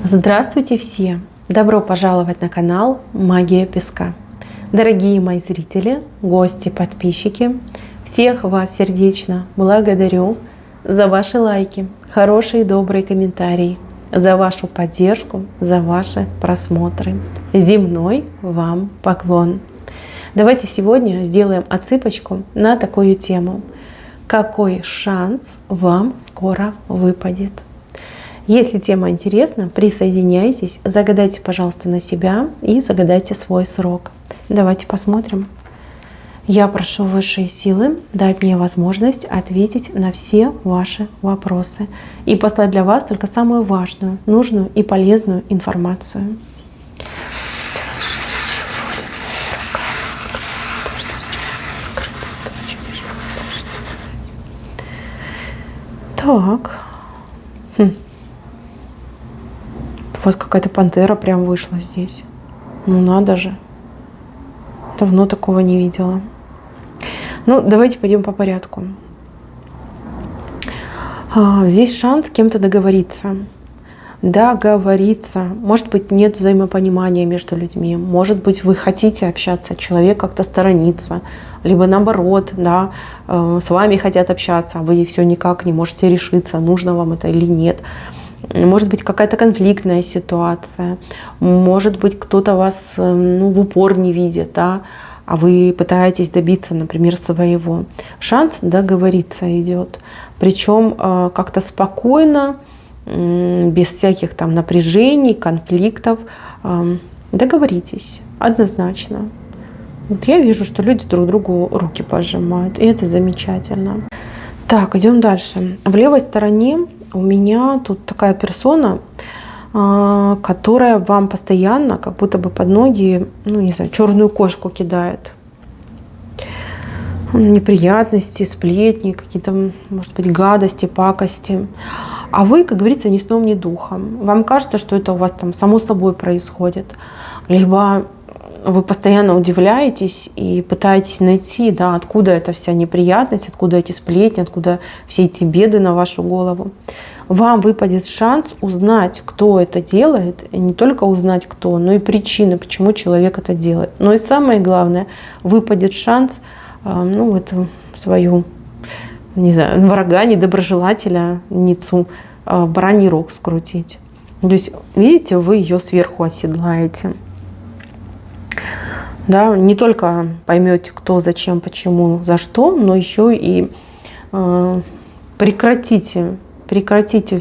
Здравствуйте все! Добро пожаловать на канал Магия Песка. Дорогие мои зрители, гости, подписчики, всех вас сердечно благодарю за ваши лайки, хорошие и добрые комментарии, за вашу поддержку, за ваши просмотры. Земной вам поклон! Давайте сегодня сделаем отсыпочку на такую тему. Какой шанс вам скоро выпадет? Если тема интересна, присоединяйтесь, загадайте, пожалуйста, на себя и загадайте свой срок. Давайте посмотрим. Я прошу высшие силы дать мне возможность ответить на все ваши вопросы и послать для вас только самую важную, нужную и полезную информацию. Так. У вас какая-то пантера прям вышла здесь. Ну надо же. Давно такого не видела. Ну, давайте пойдем по порядку. Здесь шанс с кем-то договориться. Договориться. Может быть, нет взаимопонимания между людьми. Может быть, вы хотите общаться, а человек как-то сторонится. Либо наоборот, да, с вами хотят общаться, а вы все никак не можете решиться, нужно вам это или нет. Может быть, какая-то конфликтная ситуация. Может быть, кто-то вас в упор не видит, да, а вы пытаетесь добиться, например, своего. Шанс договориться идет. Причем как-то спокойно, без всяких там напряжений, конфликтов. Договоритесь однозначно. Вот я вижу, что люди друг другу руки пожимают, и это замечательно. Так, идем дальше. В левой стороне у меня тут такая персона, которая вам постоянно как будто бы под ноги, не знаю, черную кошку кидает. Неприятности, сплетни, какие-то, может быть, гадости, пакости. А вы, как говорится, ни сном, ни духом. Вам кажется, что это у вас там само собой происходит. Либо вы постоянно удивляетесь и пытаетесь найти, да, откуда эта вся неприятность, откуда эти сплетни, откуда все эти беды на вашу голову. Вам выпадет шанс узнать, кто это делает, и не только узнать кто, но и причины, почему человек это делает. Но и самое главное, выпадет шанс, эту свою, не знаю, врага, недоброжелателя, ницу, бараний рог скрутить. То есть, видите, вы ее сверху оседлаете. Да, не только поймете, кто, зачем, почему, за что, но еще и прекратите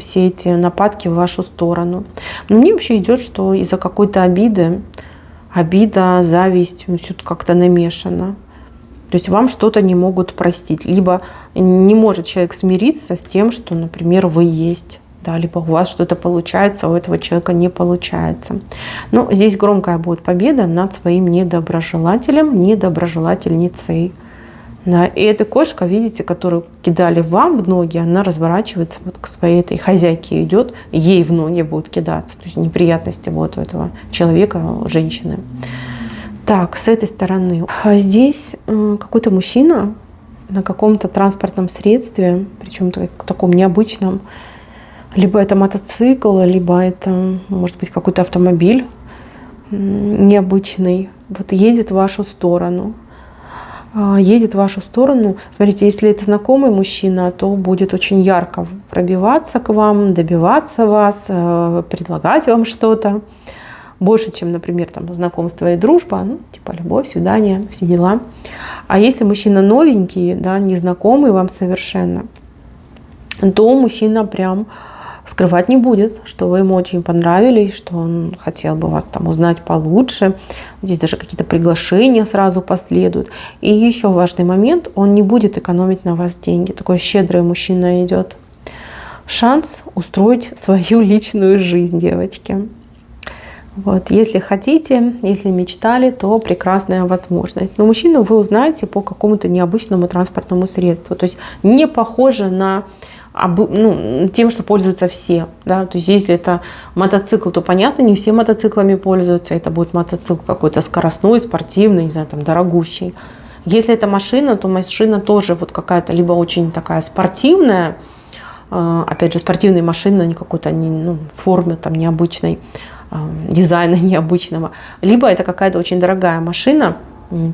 все эти нападки в вашу сторону. Но мне вообще идет, что из-за какой-то обида, зависть, все как-то намешано. То есть вам что-то не могут простить. Либо не может человек смириться с тем, что, например, вы есть. Да, либо у вас что-то получается, а у этого человека не получается. Но здесь громкая будет победа над своим недоброжелателем, недоброжелательницей. Да, и эта кошка, видите, которую кидали вам в ноги, она разворачивается вот к своей этой хозяйке, идет, ей в ноги будут кидаться. То есть неприятности будут у этого человека, женщины. Так, с этой стороны. А здесь какой-то мужчина на каком-то транспортном средстве, причем таком необычном. Либо это мотоцикл, либо это, может быть, какой-то автомобиль необычный. Вот едет в вашу сторону. Смотрите, если это знакомый мужчина, то будет очень ярко пробиваться к вам, добиваться вас, предлагать вам что-то. Больше, чем, например, там, знакомство и дружба, типа любовь, свидание, все дела. А если мужчина новенький, да, незнакомый вам совершенно, то мужчина прям скрывать не будет, что вы ему очень понравились, что он хотел бы вас там узнать получше. Здесь даже какие-то приглашения сразу последуют. И еще важный момент, он не будет экономить на вас деньги. Такой щедрый мужчина идет. Шанс устроить свою личную жизнь, девочки. Вот. Если хотите, если мечтали, то прекрасная возможность. Но мужчину вы узнаете по какому-то необычному транспортному средству. То есть не похоже на тем, что пользуются все. Да? То есть если это мотоцикл, то понятно, не все мотоциклами пользуются. Это будет мотоцикл какой-то скоростной, спортивный, не знаю, там, дорогущий. Если это машина, то машина тоже вот какая-то либо очень такая спортивная, опять же, спортивной машины, а не какой-то формы там необычной, дизайна необычного. Либо это какая-то очень дорогая машина,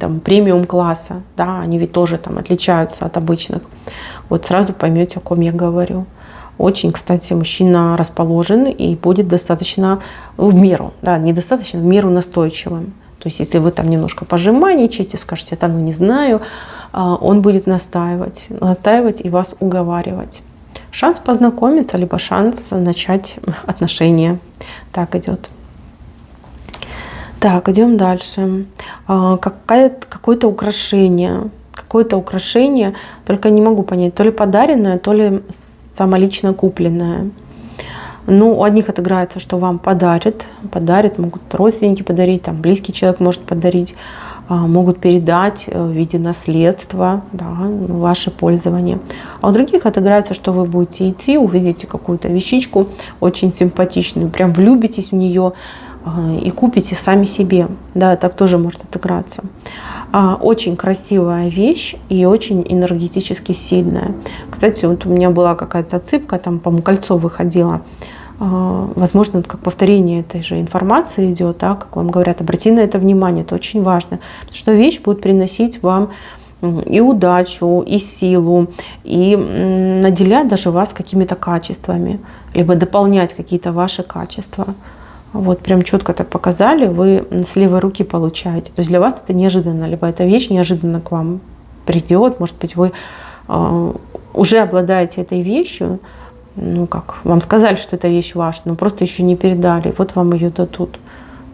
там, премиум класса, да, они ведь тоже там отличаются от обычных. Вот сразу поймете, о ком я говорю. Очень, кстати, мужчина расположен и будет достаточно в меру, да, недостаточно, в меру настойчивым. То есть, если вы там немножко пожеманничаете, скажете, это не знаю, он будет настаивать и вас уговаривать. Шанс познакомиться, либо шанс начать отношения. Так идет. Так, идем дальше. Какое-то украшение, только не могу понять, то ли подаренное, то ли самолично купленное. Ну, у одних отыграется, что вам подарят, могут родственники подарить, там близкий человек может подарить, могут передать в виде наследства, да, ваше пользование. А у других отыграется, что вы будете идти, увидите какую-то вещичку очень симпатичную, прям влюбитесь в нее и купите сами себе. Да, так тоже может отыграться. Очень красивая вещь и очень энергетически сильная. Кстати, вот у меня была какая-то отсыпка, там, по-моему, кольцо выходило. Возможно, это как повторение этой же информации идет, да, как вам говорят, обратите на это внимание, это очень важно. Потому что вещь будет приносить вам и удачу, и силу, и наделять даже вас какими-то качествами, либо дополнять какие-то ваши качества. Вот прям четко так показали, вы с левой руки получаете. То есть для вас это неожиданно, либо эта вещь неожиданно к вам придет. Может быть, вы уже обладаете этой вещью, ну как, вам сказали, что эта вещь ваша, но просто еще не передали. Вот вам ее дадут.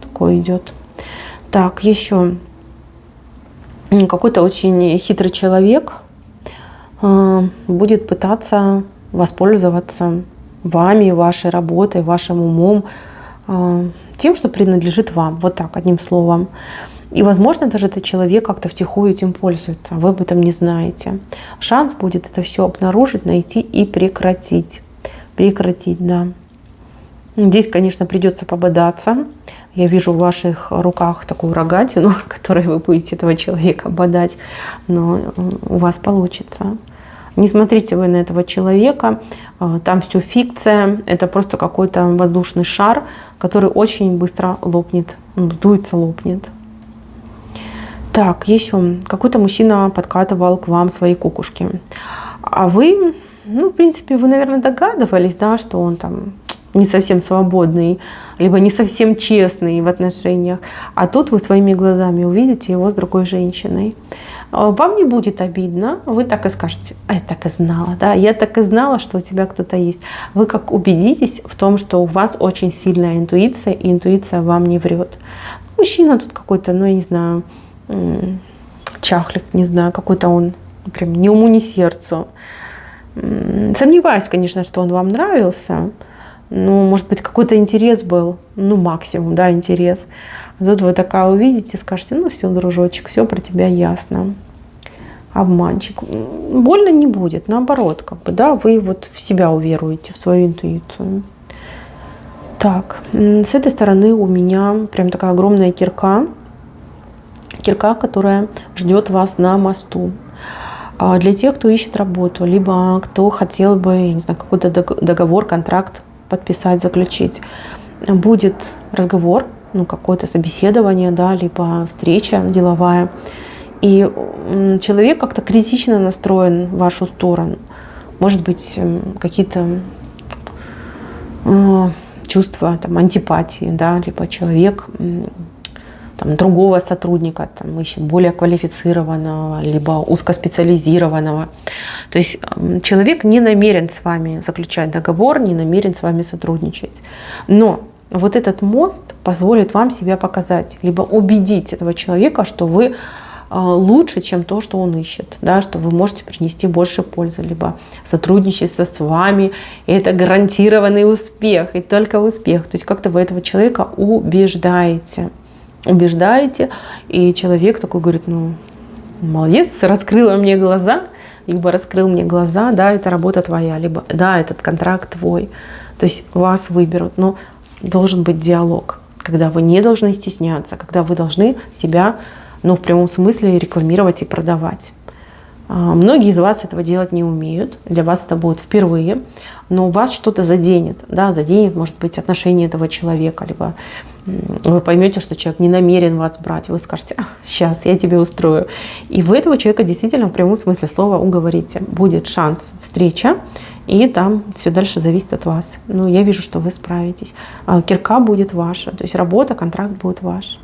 Такое идет. Так, еще какой-то очень хитрый человек будет пытаться воспользоваться вами, вашей работой, вашим умом, тем, что принадлежит вам, вот так, одним словом. И, возможно, даже этот человек как-то втихую этим пользуется, вы об этом не знаете. Шанс будет это все обнаружить, найти и прекратить. Прекратить, да. Здесь, конечно, придется пободаться. Я вижу в ваших руках такую рогатину, которой вы будете этого человека бодать, но у вас получится. Не смотрите вы на этого человека, там все фикция, это просто какой-то воздушный шар, который очень быстро лопнет, сдуется, лопнет. Так, еще какой-то мужчина подкатывал к вам свои кукушки, а вы, ну, в принципе, вы, наверное, догадывались, да, что он там не совсем свободный, либо не совсем честный в отношениях, а тут вы своими глазами увидите его с другой женщиной. Вам не будет обидно, вы так и скажете: а я так и знала, да, я так и знала, что у тебя кто-то есть. Вы как убедитесь в том, что у вас очень сильная интуиция, и интуиция вам не врет. Мужчина тут какой-то, ну, я не знаю, чахлик, не знаю, какой-то он прям ни уму, ни сердцу. Сомневаюсь, конечно, что он вам нравился. Ну, может быть, какой-то интерес был, ну, максимум, да, интерес. А тут вы такая увидите, скажете: ну, все, дружочек, все про тебя ясно. Обманщик. Больно не будет, наоборот, как бы, да, вы вот в себя уверуете, в свою интуицию. Так, с этой стороны у меня прям такая огромная кирка, которая ждет вас на мосту. Для тех, кто ищет работу, либо кто хотел бы, я не знаю, какой-то договор, контракт подписать, заключить, будет разговор, ну, какое-то собеседование, да, либо встреча деловая, и человек как-то критично настроен в вашу сторону. Может быть, какие-то чувства там, антипатии, да, либо человек там, другого сотрудника там, ищет более квалифицированного, либо узкоспециализированного. То есть человек не намерен с вами заключать договор, не намерен с вами сотрудничать. Но вот этот мост позволит вам себя показать, либо убедить этого человека, что вы лучше, чем то, что он ищет, да, что вы можете принести больше пользы, либо сотрудничество с вами, и это гарантированный успех, и только успех. То есть как-то вы этого человека убеждаете, и человек такой говорит: ну, молодец, раскрыла мне глаза, либо раскрыл мне глаза, да, это работа твоя, либо да, этот контракт твой. То есть вас выберут, но должен быть диалог, когда вы не должны стесняться, когда вы должны себя, ну, в прямом смысле рекламировать и продавать. Многие из вас этого делать не умеют, для вас это будет впервые, но вас что-то заденет, да, заденет, может быть, отношение этого человека, либо вы поймете, что человек не намерен вас брать, вы скажете: сейчас я тебе устрою. И вы этого человека действительно в прямом смысле слова уговорите. Будет шанс встреча, и там все дальше зависит от вас. Но я вижу, что вы справитесь. Кирка будет ваша, то есть работа, контракт будет ваш.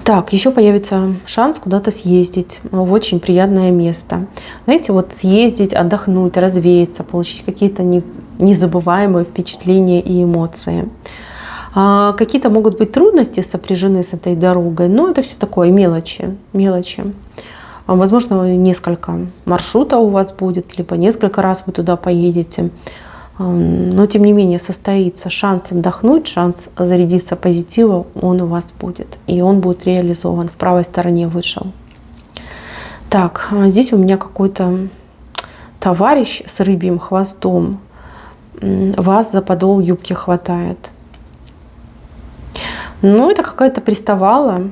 Так, еще появится шанс куда-то съездить в очень приятное место. Знаете, вот съездить, отдохнуть, развеяться, получить какие-то незабываемые впечатления и эмоции. Какие-то могут быть трудности сопряжены с этой дорогой, но это все такое мелочи. Возможно, несколько маршрутов у вас будет, либо несколько раз вы туда поедете. Но, тем не менее, состоится шанс отдохнуть, шанс зарядиться позитивом, он у вас будет. И он будет реализован. В правой стороне вышел. Так, здесь у меня какой-то товарищ с рыбьим хвостом. Вас за подол юбки хватает. Ну, это какая-то приставала.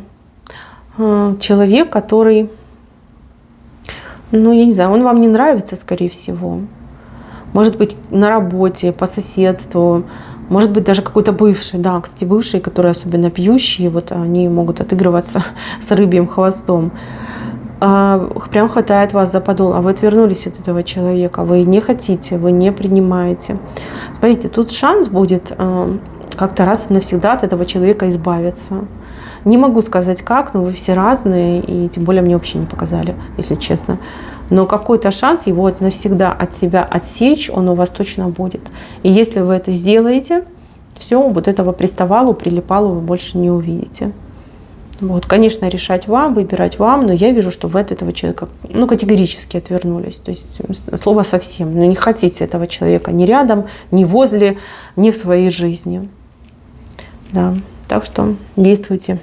Человек, который, ну, я не знаю, он вам не нравится, скорее всего. Может быть, на работе, по соседству, может быть, даже какой-то бывший. Да, кстати, бывшие, которые особенно пьющие, вот они могут отыгрываться с рыбьим хвостом. Прям хватает вас за подол, а вы отвернулись от этого человека, вы не хотите, вы не принимаете. Смотрите, тут шанс будет как-то раз и навсегда от этого человека избавиться. Не могу сказать как, но вы все разные, и тем более мне вообще не показали, если честно. Но какой-то шанс его навсегда от себя отсечь, он у вас точно будет. И если вы это сделаете, все, вот этого приставалу, прилипалу вы больше не увидите. Вот, конечно, решать вам, выбирать вам, но я вижу, что вы от этого человека, ну, категорически отвернулись. То есть слово совсем. Ну, не хотите этого человека ни рядом, ни возле, ни в своей жизни. Да, так что действуйте.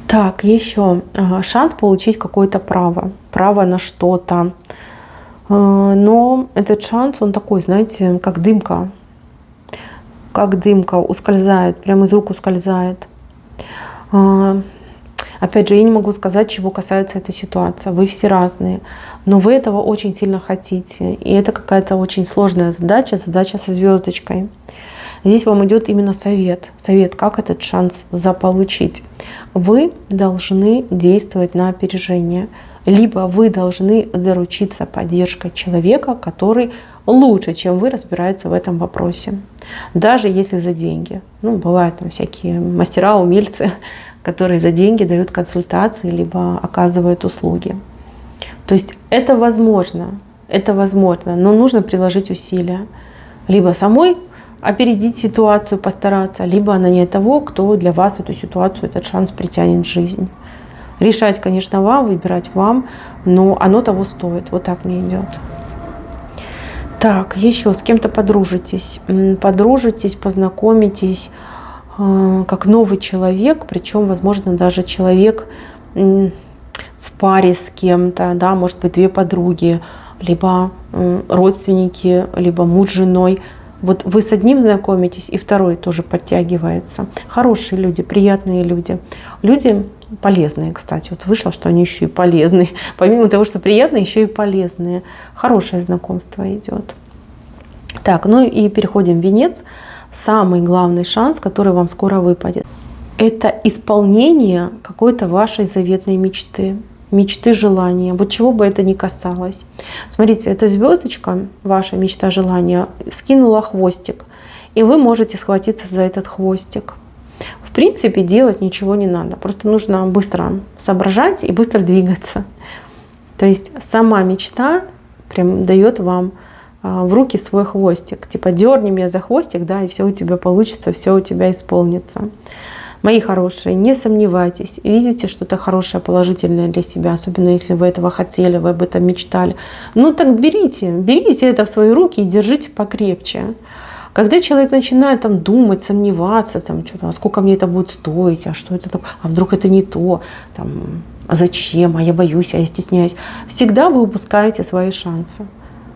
Так, еще шанс получить какое-то право на что-то. Но этот шанс, он такой, знаете, как дымка ускользает, прямо из рук ускользает. Опять же, я не могу сказать, чего касается этой ситуации. Вы все разные, но вы этого очень сильно хотите. И это какая-то очень сложная задача со звездочкой. Здесь вам идет именно совет, как этот шанс заполучить. Вы должны действовать на опережение, либо вы должны заручиться поддержкой человека, который лучше, чем вы, разбирается в этом вопросе. Даже если за деньги. Ну, бывают там всякие мастера, умельцы, которые за деньги дают консультации, либо оказывают услуги. То есть это возможно, но нужно приложить усилия. Либо самой опередить ситуацию, постараться, либо нанять того, кто для вас эту ситуацию, этот шанс притянет в жизнь. Решать, конечно, вам, выбирать вам, но оно того стоит. Вот так мне идет. Так, еще с кем-то подружитесь, познакомитесь, как новый человек, причем, возможно, даже человек в паре с кем-то, да, может быть, две подруги, либо родственники, либо муж с женой. Вот вы с одним знакомитесь, и второй тоже подтягивается. Хорошие люди, приятные люди. Люди полезные, кстати. Вот вышло, что они еще и полезные. Помимо того, что приятные, еще и полезные. Хорошее знакомство идет. Так, ну и переходим в венец. Самый главный шанс, который вам скоро выпадет, это исполнение какой-то вашей заветной мечты. Мечты, желания, вот чего бы это ни касалось. Смотрите, эта звездочка, ваша мечта, желания, скинула хвостик, и вы можете схватиться за этот хвостик. В принципе, делать ничего не надо, просто нужно быстро соображать и быстро двигаться. То есть сама мечта прям дает вам в руки свой хвостик. Типа дерни меня за хвостик, да, и все у тебя получится, все у тебя исполнится. Мои хорошие, не сомневайтесь, видите что-то хорошее, положительное для себя, особенно если вы этого хотели, вы об этом мечтали. Ну так берите это в свои руки и держите покрепче. Когда человек начинает там думать, сомневаться, там, что-то, а сколько мне это будет стоить, а что это такое, а вдруг это не то, там, а зачем, а я боюсь, а я стесняюсь, всегда вы упускаете свои шансы.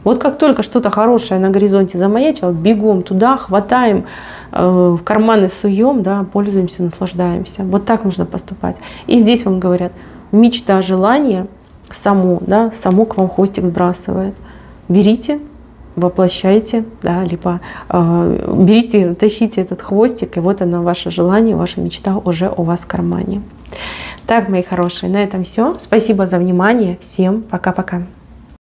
Вот как только что-то хорошее на горизонте замаячило, бегом туда, хватаем, в карманы суем, да, пользуемся, наслаждаемся. Вот так нужно поступать. И здесь вам говорят, мечта, желание само, да, само к вам хвостик сбрасывает. Берите, воплощайте, да, либо берите, тащите этот хвостик, и вот оно, ваше желание, ваша мечта уже у вас в кармане. Так, мои хорошие, на этом все. Спасибо за внимание. Всем пока-пока.